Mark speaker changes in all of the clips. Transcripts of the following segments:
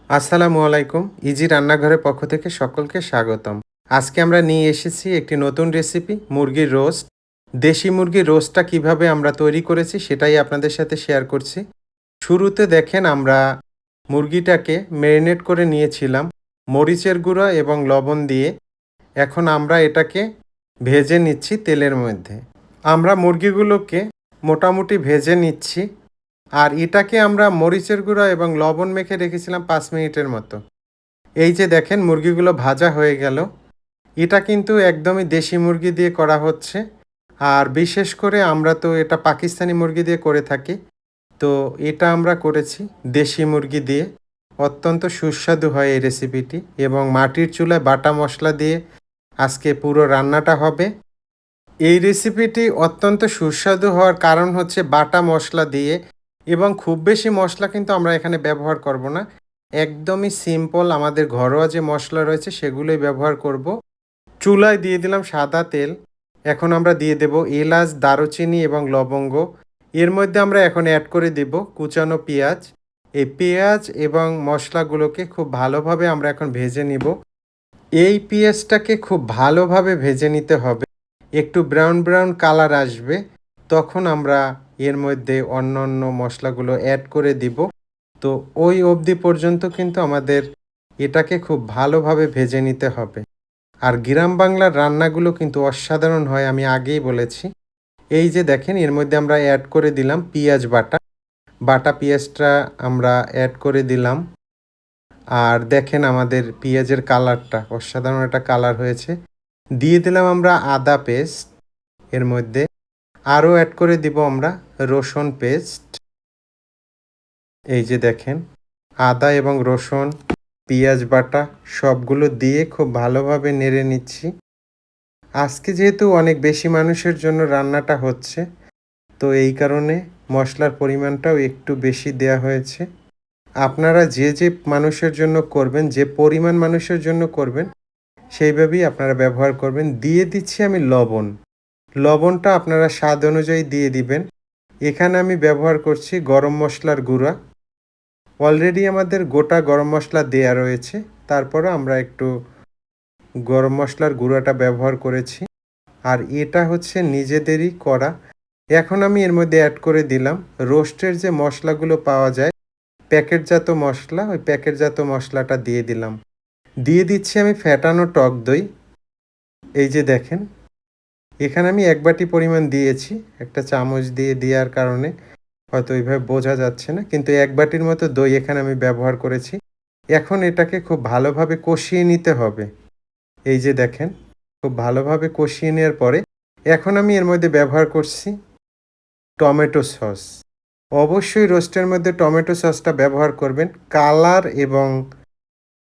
Speaker 1: আসসালামু আলাইকুম। ইজি রান্নাঘরের পক্ষ থেকে সকলকে স্বাগতম। আজকে আমরা নিয়ে এসেছি একটি নতুন রেসিপি মুরগির রোস্ট। দেশি মুরগির রোস্টটা কিভাবে আমরা তৈরি করেছি সেটাই আপনাদের সাথে শেয়ার করছি। শুরুতে দেখেন আমরা মুরগিটাকে মেরিনেট করে নিয়েছিলাম মরিচের গুঁড়া এবং লবণ দিয়ে। এখন আমরা এটাকে ভেজে নিচ্ছি তেলের মধ্যে। আমরা মুরগিগুলোকে মোটামুটি ভেজে নিচ্ছি। আর এটাকে আমরা মরিচের গুঁড়া এবং লবণ মেখে রেখেছিলাম ৫ মিনিটের মতো। এই যে দেখেন মুরগিগুলো ভাজা হয়ে গেল। এটা কিন্তু একদমই দেশি মুরগি দিয়ে করা হচ্ছে। আর বিশেষ করে আমরা তো এটা পাকিস্তানি মুরগি দিয়ে করে থাকি। তো এটা আমরা করেছি দেশি মুরগি দিয়ে। অত্যন্ত সুস্বাদু হয় এই রেসিপিটি এবং মাটির চুলায় বাটা মশলা দিয়ে আজকে পুরো রান্নাটা হবে। এই রেসিপিটি অত্যন্ত সুস্বাদু হওয়ার কারণ হচ্ছে বাটা মশলা দিয়ে এবং খুব বেশি মশলা কিন্তু আমরা এখানে ব্যবহার করব না। একদমই সিম্পল আমাদের ঘরোয়া যে মশলা রয়েছে সেগুলোই ব্যবহার করব। চুলায় দিয়ে দিলাম সাদা তেল। এখন আমরা দিয়ে দেব এলাচ, দারুচিনি এবং লবঙ্গ। এর মধ্যে আমরা এখন অ্যাড করে দেব কুচানো পেঁয়াজ। এই পেঁয়াজ এবং মশলাগুলোকে খুব ভালোভাবে আমরা এখন ভেজে নিব। এই পেঁয়াজটাকে খুব ভালোভাবে ভেজে নিতে হবে। একটু ব্রাউন ব্রাউন কালার আসবে, তখন আমরা এর মধ্যে অন্যান্য মশলাগুলো অ্যাড করে দিব। তো ওই অবধি পর্যন্ত কিন্তু আমাদের এটাকে খুব ভালোভাবে ভেজে নিতে হবে। আর গ্রাম বাংলার রান্নাগুলো কিন্তু অসাধারণ হয়, আমি আগেই বলেছি। এই যে দেখেন এর মধ্যে আমরা অ্যাড করে দিলাম পেঁয়াজ বাটা। বাটা পেঁয়াজটা আমরা অ্যাড করে দিলাম। আর দেখেন আমাদের পেঁয়াজের কালারটা অসাধারণ একটা কালার হয়েছে। দিয়ে দিলাম আমরা আদা পেস্ট এর মধ্যে। আরও অ্যাড করে দিব আমরা রসুন পেস্ট। এই যে দেখেন আদা এবং রসুন, পেঁয়াজ বাটা সবগুলো দিয়ে খুব ভালোভাবে নেড়ে নিচ্ছি। আজকে যেহেতু অনেক বেশি মানুষের জন্য রান্নাটা হচ্ছে, তো এই কারণে মশলার পরিমাণটাও একটু বেশি দেয়া হয়েছে। আপনারা যে যে মানুষের জন্য করবেন, যে পরিমাণ মানুষের জন্য করবেন সেইভাবেই আপনারা ব্যবহার করবেন। দিয়ে দিচ্ছি আমি লবণ। লবণটা আপনারা স্বাদ অনুযায়ী দিয়ে দিবেন। এখানে আমি ব্যবহার করছি গরম মশলার গুঁড়া। অলরেডি আমাদের গোটা গরম মশলা দেয়া রয়েছে, তারপরও আমরা একটু গরম মশলার গুঁড়াটা ব্যবহার করেছি। আর এটা হচ্ছে নিজেদেরই করা। এখন আমি এর মধ্যে অ্যাড করে দিলাম রোস্টের যে মশলাগুলো পাওয়া যায়, প্যাকেটজাত মশলা, ওই প্যাকেটজাত মশলাটা দিয়ে দিলাম। দিয়ে দিচ্ছি আমি ফ্যাটানো টক দই। এই যে দেখেন এখানে আমি ১ বাটি পরিমাণ দিয়েছি। একটা চামচ দিয়ে দেওয়ার কারণে হয়তো ওইভাবে বোঝা যাচ্ছে না, কিন্তু ১ বাটির মতো দই এখানে আমি ব্যবহার করেছি। এখন এটাকে খুব ভালোভাবে কষিয়ে নিতে হবে। এই যে দেখেন খুব ভালোভাবে কষিয়ে নেওয়ার পরে এখন আমি এর মধ্যে ব্যবহার করছি টমেটো সস। অবশ্যই রোস্টের মধ্যে টমেটো সসটা ব্যবহার করবেন। কালার এবং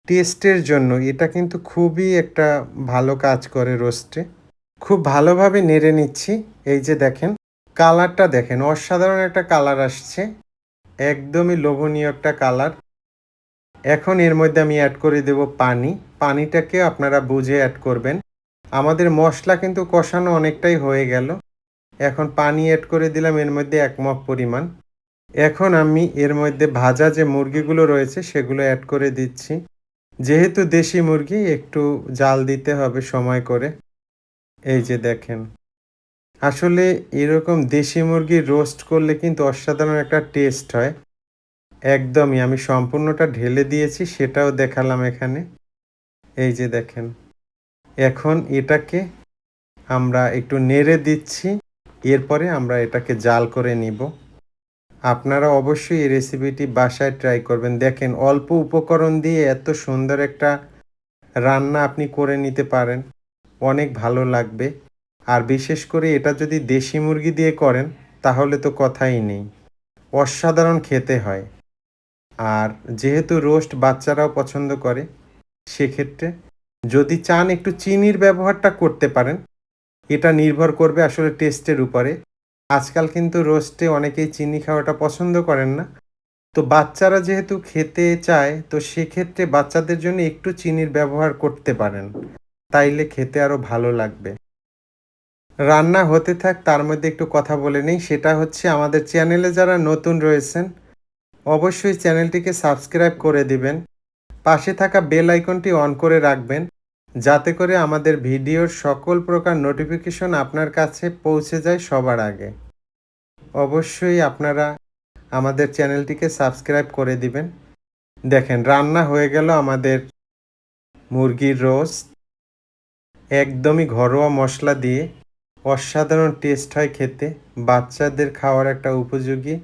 Speaker 1: টেস্টের জন্য এটা কিন্তু খুবই একটা ভালো কাজ করে রোস্টে। খুব ভালোভাবে নেড়ে নিচ্ছি। এই যে দেখেন কালারটা দেখেন অসাধারণ একটা কালার আসছে। একদমই লোভনীয় একটা কালার। এখন এর মধ্যে আমি অ্যাড করে দেব পানি। পানিটাকে আপনারা বুঝে অ্যাড করবেন। আমাদের মশলা কিন্তু কষানো অনেকটাই হয়ে গেল। এখন পানি অ্যাড করে দিলাম এর মধ্যে ১ মগ পরিমাণ। এখন আমি এর মধ্যে ভাজা যে মুরগিগুলো রয়েছে সেগুলো অ্যাড করে দিচ্ছি। যেহেতু দেশি মুরগি একটু জাল দিতে হবে সময় করে। এই যে দেখেন আসলে এরকম দেশি মুরগির রোস্ট করলে কিন্তু অসাধারণ একটা টেস্ট হয়। একদমই আমি সম্পূর্ণটা ঢেলে দিয়েছি, সেটাও দেখালাম এখানে। এই যে দেখেন এখন এটাকে আমরা একটু নেড়ে দিচ্ছি। এরপরে আমরা এটাকে জাল করে নিব। আপনারা অবশ্যই এই রেসিপিটি বাসায় ট্রাই করবেন। দেখেন অল্প উপকরণ দিয়ে এত সুন্দর একটা রান্না আপনি করে নিতে পারেন। অনেক ভালো লাগবে। আর বিশেষ করে এটা যদি দেশি মুরগি দিয়ে করেন তাহলে তো কথাই নেই। অসাধারণ খেতে হয়। আর যেহেতু রোস্ট বাচ্চারাও পছন্দ করে, সেক্ষেত্রে যদি চান একটু চিনির ব্যবহারটা করতে পারেন। এটা নির্ভর করবে আসলে টেস্টের উপরে। আজকাল কিন্তু রোস্টে অনেকেই চিনি খাওয়াটা পছন্দ করেন না। তো বাচ্চারা যেহেতু খেতে চায়, তো সেক্ষেত্রে বাচ্চাদের জন্য একটু চিনির ব্যবহার করতে পারেন। তাইলে খেতে আরও ভালো লাগবে। রান্না হতে থাক তার মধ্যে একটু কথা বলে নেই। সেটা হচ্ছে আমাদের চ্যানেলে যারা নতুন রয়েছেন অবশ্যই চ্যানেলটিকে সাবস্ক্রাইব করে দিবেন পাশে থাকা বেল আইকনটি অন করে রাখবেন, যাতে করে আমাদের ভিডিওর সকল প্রকার নোটিফিকেশন আপনার কাছে পৌঁছে যায় সবার আগে। অবশ্যই আপনারা আমাদের চ্যানেলটিকে সাবস্ক্রাইব করে দিবেন। দেখেন, রান্না হয়ে গেল আমাদের মুরগির রোস্ট। একদমই ঘরোয়া মশলা দিয়ে অসাধারণ টেস্ট হয় খেতে, বাচ্চাদের খাওয়ার একটা উপযোগী।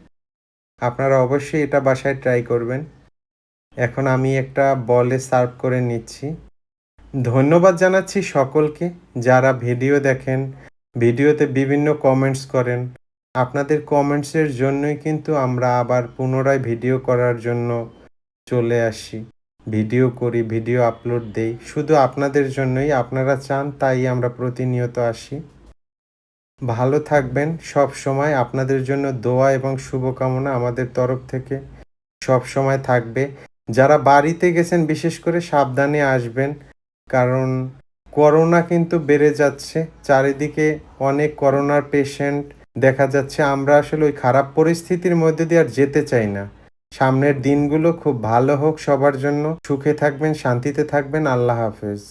Speaker 1: আপনারা অবশ্যই এটা বাসায় ট্রাই করবেন। এখন আমি একটা বলে সার্ভ করে নিচ্ছি। ধন্যবাদ জানাচ্ছি সকলকে যারা ভিডিও দেখেন, ভিডিওতে বিভিন্ন কমেন্টস করেন। আপনাদের কমেন্টসের জন্যই কিন্তু আমরা আবার পুনরায় ভিডিও করার জন্য চলে আসি। ভিডিও করি, ভিডিও আপলোড দেই। শুধু আপনাদের জন্যই, আপনারা চান তাই আমরা প্রতিনিয়ত আসি। ভালো থাকবেন, সবসময় আপনাদের জন্য দোয়া এবং শুভকামনা আমাদের তরফ থেকে সবসময় থাকবে। যারা বাড়িতে গেছেন বিশেষ করে সাবধানে আসবেন, কারণ করোনা কিন্তু বেড়ে যাচ্ছে। চারিদিকে অনেক করোনার পেশেন্ট দেখা যাচ্ছে। আমরা আসলে ওই খারাপ পরিস্থিতির মধ্যে দিয়ে আর যেতে চাই না। সামনের দিনগুলো খুব ভালো হোক সবার জন্য। সুখে থাকবেন, শান্তিতে থাকবেন। আল্লাহ হাফেজ।